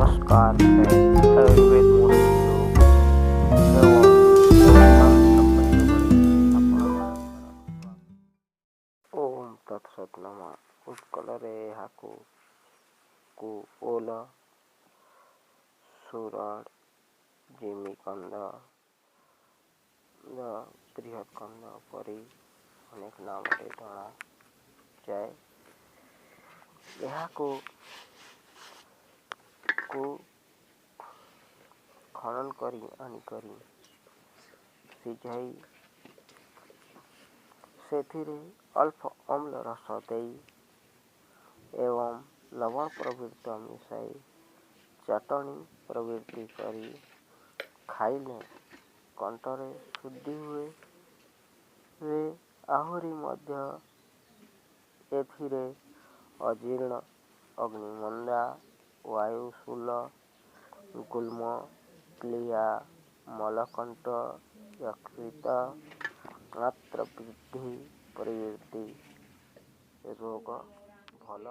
नमस्कार फ्रेंड्स, आयुर्वेद मूल ओम तत्सत नमः उत्कलरे हाकु कु ओल सुरड जिमीकंद बृहत कंद परी अनेक नाम जना जाए। खनन करी आनिकरी सिझाई सेथिरे अल्प अम्ल रस देई एवं लवण प्रवृत्ति मिसाई चटनी प्रवृत्ति करी खाइले कंठरे शुद्धि हुए रे आहुरी मध्य एथिरे अजीर्ण अग्निमंदा वायुशूल गुल्म क्लिया मलकंठ यकृत मात्र वृद्धि प्रवृत्ति रोग भल